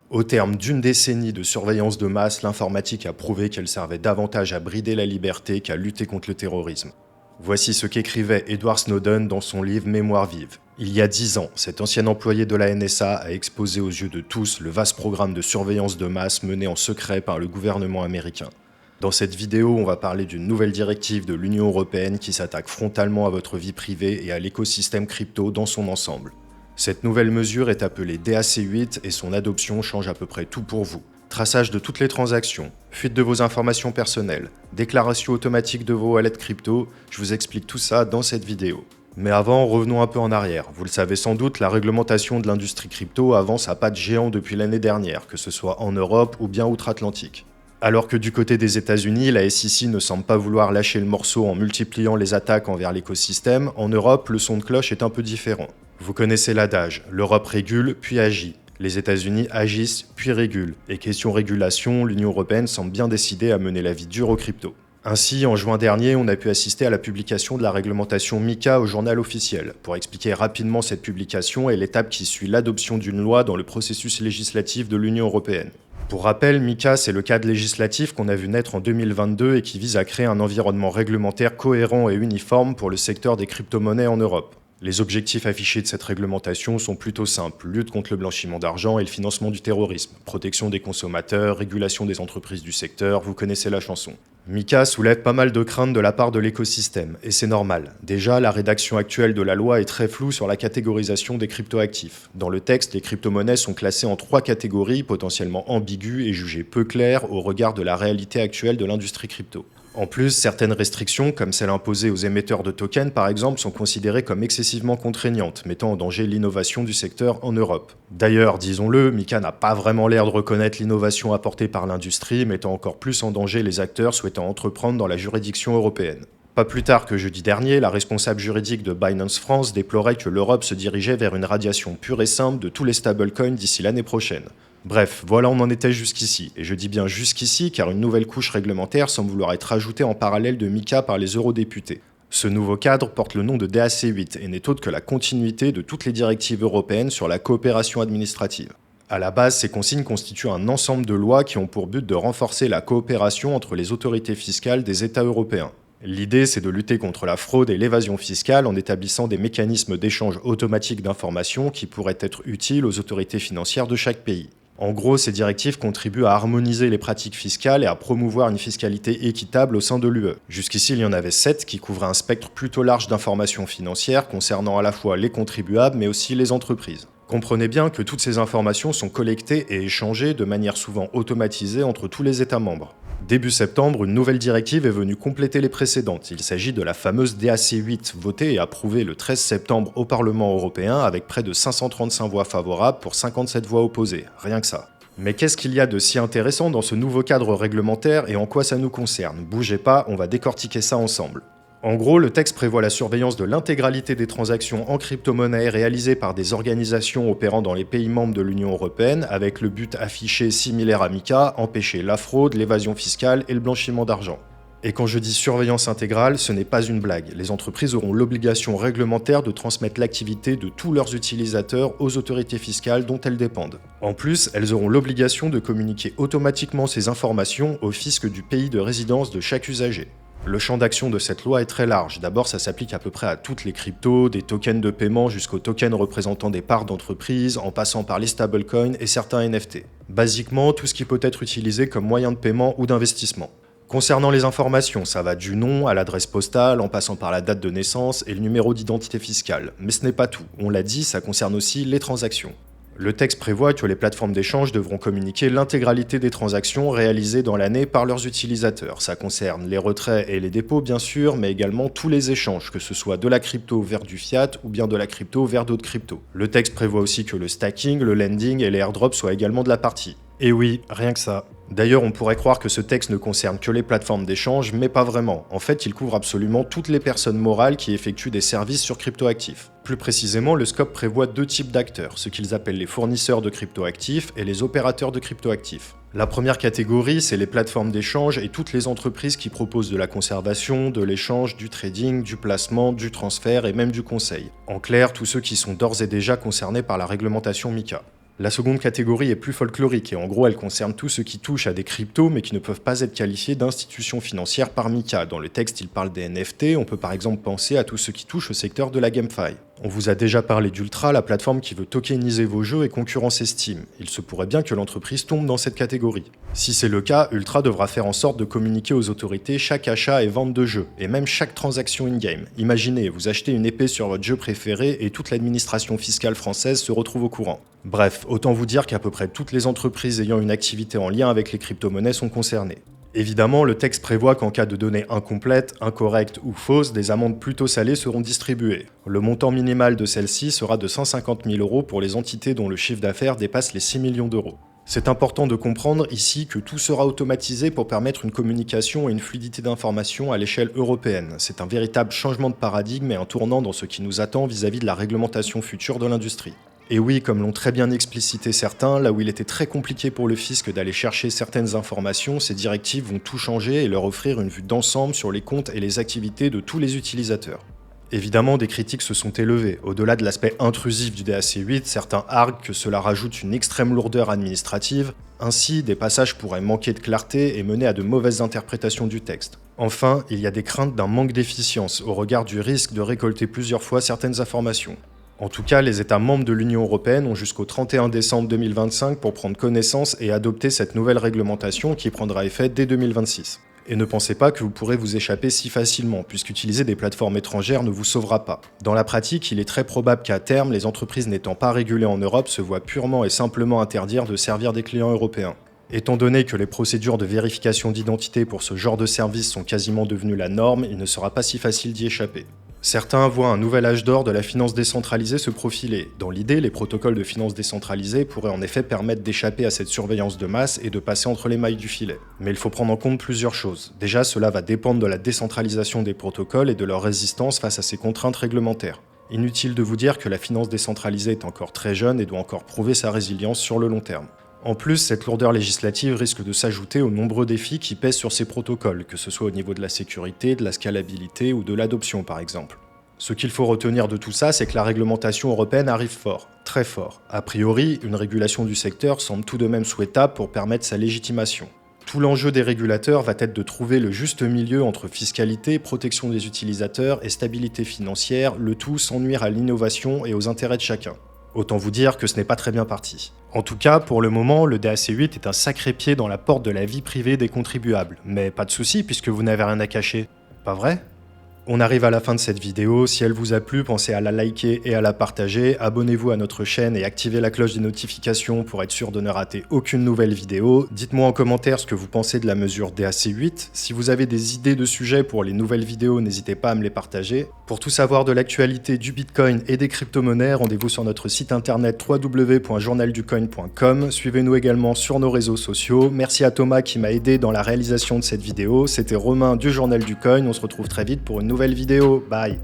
Au terme d'une décennie de surveillance de masse, l'informatique a prouvé qu'elle servait davantage à brider la liberté qu'à lutter contre le terrorisme. Voici ce qu'écrivait Edward Snowden dans son livre Mémoire vive. Il y a 10 ans, cet ancien employé de la NSA a exposé aux yeux de tous le vaste programme de surveillance de masse mené en secret par le gouvernement américain. Dans cette vidéo, on va parler d'une nouvelle directive de l'Union européenne qui s'attaque frontalement à votre vie privée et à l'écosystème crypto dans son ensemble. Cette nouvelle mesure est appelée DAC8 et son adoption change à peu près tout pour vous. Traçage de toutes les transactions, fuite de vos informations personnelles, déclaration automatique de vos wallets crypto, je vous explique tout ça dans cette vidéo. Mais avant, revenons un peu en arrière. Vous le savez sans doute, la réglementation de l'industrie crypto avance à pas de géant depuis l'année dernière, que ce soit en Europe ou bien outre-Atlantique. Alors que du côté des États-Unis, la SEC ne semble pas vouloir lâcher le morceau en multipliant les attaques envers l'écosystème, en Europe, le son de cloche est un peu différent. Vous connaissez l'adage, l'Europe régule puis agit. Les États-Unis agissent puis régulent. Et question régulation, l'Union européenne semble bien décidée à mener la vie dure aux cryptos. Ainsi, en juin dernier, on a pu assister à la publication de la réglementation MiCA au journal officiel. Pour expliquer rapidement cette publication et l'étape qui suit l'adoption d'une loi dans le processus législatif de l'Union européenne. Pour rappel, MiCA, c'est le cadre législatif qu'on a vu naître en 2022 et qui vise à créer un environnement réglementaire cohérent et uniforme pour le secteur des crypto-monnaies en Europe. Les objectifs affichés de cette réglementation sont plutôt simples, lutte contre le blanchiment d'argent et le financement du terrorisme, protection des consommateurs, régulation des entreprises du secteur, vous connaissez la chanson. MiCA soulève pas mal de craintes de la part de l'écosystème, et c'est normal. Déjà, la rédaction actuelle de la loi est très floue sur la catégorisation des cryptoactifs. Dans le texte, les crypto-monnaies sont classées en 3 catégories potentiellement ambiguës et jugées peu claires au regard de la réalité actuelle de l'industrie crypto. En plus, certaines restrictions, comme celles imposées aux émetteurs de tokens par exemple, sont considérées comme excessivement contraignantes, mettant en danger l'innovation du secteur en Europe. D'ailleurs, disons-le, MiCA n'a pas vraiment l'air de reconnaître l'innovation apportée par l'industrie, mettant encore plus en danger les acteurs souhaitant entreprendre dans la juridiction européenne. Pas plus tard que jeudi dernier, la responsable juridique de Binance France déplorait que l'Europe se dirigeait vers une radiation pure et simple de tous les stablecoins d'ici l'année prochaine. Bref, voilà on en était jusqu'ici, et je dis bien jusqu'ici car une nouvelle couche réglementaire semble vouloir être ajoutée en parallèle de MiCA par les eurodéputés. Ce nouveau cadre porte le nom de DAC8 et n'est autre que la continuité de toutes les directives européennes sur la coopération administrative. À la base, ces consignes constituent un ensemble de lois qui ont pour but de renforcer la coopération entre les autorités fiscales des États européens. L'idée, c'est de lutter contre la fraude et l'évasion fiscale en établissant des mécanismes d'échange automatique d'informations qui pourraient être utiles aux autorités financières de chaque pays. En gros, ces directives contribuent à harmoniser les pratiques fiscales et à promouvoir une fiscalité équitable au sein de l'UE. Jusqu'ici, il y en avait 7 qui couvraient un spectre plutôt large d'informations financières concernant à la fois les contribuables mais aussi les entreprises. Comprenez bien que toutes ces informations sont collectées et échangées de manière souvent automatisée entre tous les États membres. Début septembre, une nouvelle directive est venue compléter les précédentes. Il s'agit de la fameuse DAC8, votée et approuvée le 13 septembre au Parlement européen avec près de 535 voix favorables pour 57 voix opposées, rien que ça. Mais qu'est-ce qu'il y a de si intéressant dans ce nouveau cadre réglementaire et en quoi ça nous concerne? Bougez pas, on va décortiquer ça ensemble. En gros, le texte prévoit la surveillance de l'intégralité des transactions en crypto-monnaie réalisées par des organisations opérant dans les pays membres de l'Union européenne, avec le but affiché similaire à MiCA, empêcher la fraude, l'évasion fiscale et le blanchiment d'argent. Et quand je dis surveillance intégrale, ce n'est pas une blague. Les entreprises auront l'obligation réglementaire de transmettre l'activité de tous leurs utilisateurs aux autorités fiscales dont elles dépendent. En plus, elles auront l'obligation de communiquer automatiquement ces informations au fisc du pays de résidence de chaque usager. Le champ d'action de cette loi est très large. D'abord, ça s'applique à peu près à toutes les cryptos, des tokens de paiement jusqu'aux tokens représentant des parts d'entreprise, en passant par les stablecoins et certains NFT. Basiquement, tout ce qui peut être utilisé comme moyen de paiement ou d'investissement. Concernant les informations, ça va du nom à l'adresse postale, en passant par la date de naissance et le numéro d'identité fiscale. Mais ce n'est pas tout. On l'a dit, ça concerne aussi les transactions. Le texte prévoit que les plateformes d'échange devront communiquer l'intégralité des transactions réalisées dans l'année par leurs utilisateurs. Ça concerne les retraits et les dépôts bien sûr, mais également tous les échanges, que ce soit de la crypto vers du fiat ou bien de la crypto vers d'autres cryptos. Le texte prévoit aussi que le stacking, le lending et les airdrops soient également de la partie. Et oui, rien que ça. D'ailleurs, on pourrait croire que ce texte ne concerne que les plateformes d'échange, mais pas vraiment. En fait, il couvre absolument toutes les personnes morales qui effectuent des services sur cryptoactifs. Plus précisément, le scope prévoit 2 types d'acteurs, ce qu'ils appellent les fournisseurs de cryptoactifs et les opérateurs de cryptoactifs. La première catégorie, c'est les plateformes d'échange et toutes les entreprises qui proposent de la conservation, de l'échange, du trading, du placement, du transfert et même du conseil. En clair, tous ceux qui sont d'ores et déjà concernés par la réglementation MiCA. La seconde catégorie est plus folklorique et en gros elle concerne tous ceux qui touchent à des cryptos mais qui ne peuvent pas être qualifiés d'institutions financières par MiCA. Dans le texte il parle des NFT, on peut par exemple penser à tous ceux qui touchent au secteur de la GameFi. On vous a déjà parlé d'Ultra, la plateforme qui veut tokeniser vos jeux et concurrencer Steam. Il se pourrait bien que l'entreprise tombe dans cette catégorie. Si c'est le cas, Ultra devra faire en sorte de communiquer aux autorités chaque achat et vente de jeux, et même chaque transaction in-game. Imaginez, vous achetez une épée sur votre jeu préféré et toute l'administration fiscale française se retrouve au courant. Bref, autant vous dire qu'à peu près toutes les entreprises ayant une activité en lien avec les crypto-monnaies sont concernées. Évidemment, le texte prévoit qu'en cas de données incomplètes, incorrectes ou fausses, des amendes plutôt salées seront distribuées. Le montant minimal de celle-ci sera de 150 000 € pour les entités dont le chiffre d'affaires dépasse les 6 millions d'euros. C'est important de comprendre ici que tout sera automatisé pour permettre une communication et une fluidité d'information à l'échelle européenne. C'est un véritable changement de paradigme et un tournant dans ce qui nous attend vis-à-vis de la réglementation future de l'industrie. Et oui, comme l'ont très bien explicité certains, là où il était très compliqué pour le fisc d'aller chercher certaines informations, ces directives vont tout changer et leur offrir une vue d'ensemble sur les comptes et les activités de tous les utilisateurs. Évidemment, des critiques se sont élevées. Au-delà de l'aspect intrusif du DAC8, certains arguent que cela rajoute une extrême lourdeur administrative. Ainsi, des passages pourraient manquer de clarté et mener à de mauvaises interprétations du texte. Enfin, il y a des craintes d'un manque d'efficience au regard du risque de récolter plusieurs fois certaines informations. En tout cas, les États membres de l'Union européenne ont jusqu'au 31 décembre 2025 pour prendre connaissance et adopter cette nouvelle réglementation qui prendra effet dès 2026. Et ne pensez pas que vous pourrez vous échapper si facilement, puisqu'utiliser des plateformes étrangères ne vous sauvera pas. Dans la pratique, il est très probable qu'à terme, les entreprises n'étant pas régulées en Europe se voient purement et simplement interdire de servir des clients européens. Étant donné que les procédures de vérification d'identité pour ce genre de service sont quasiment devenues la norme, il ne sera pas si facile d'y échapper. Certains voient un nouvel âge d'or de la finance décentralisée se profiler. Dans l'idée, les protocoles de finance décentralisée pourraient en effet permettre d'échapper à cette surveillance de masse et de passer entre les mailles du filet. Mais il faut prendre en compte plusieurs choses. Déjà, cela va dépendre de la décentralisation des protocoles et de leur résistance face à ces contraintes réglementaires. Inutile de vous dire que la finance décentralisée est encore très jeune et doit encore prouver sa résilience sur le long terme. En plus, cette lourdeur législative risque de s'ajouter aux nombreux défis qui pèsent sur ces protocoles, que ce soit au niveau de la sécurité, de la scalabilité ou de l'adoption par exemple. Ce qu'il faut retenir de tout ça, c'est que la réglementation européenne arrive fort, très fort. A priori, une régulation du secteur semble tout de même souhaitable pour permettre sa légitimation. Tout l'enjeu des régulateurs va être de trouver le juste milieu entre fiscalité, protection des utilisateurs et stabilité financière, le tout sans nuire à l'innovation et aux intérêts de chacun. Autant vous dire que ce n'est pas très bien parti. En tout cas, pour le moment, le DAC8 est un sacré pied dans la porte de la vie privée des contribuables. Mais pas de souci puisque vous n'avez rien à cacher. Pas vrai ? On arrive à la fin de cette vidéo, si elle vous a plu, pensez à la liker et à la partager, abonnez-vous à notre chaîne et activez la cloche des notifications pour être sûr de ne rater aucune nouvelle vidéo. Dites-moi en commentaire ce que vous pensez de la mesure DAC8. Si vous avez des idées de sujets pour les nouvelles vidéos, n'hésitez pas à me les partager. Pour tout savoir de l'actualité du Bitcoin et des crypto-monnaies, rendez-vous sur notre site internet www.journalducoin.com. Suivez-nous également sur nos réseaux sociaux. Merci à Thomas qui m'a aidé dans la réalisation de cette vidéo. C'était Romain du Journal du Coin, on se retrouve très vite pour une nouvelle vidéo. Bye.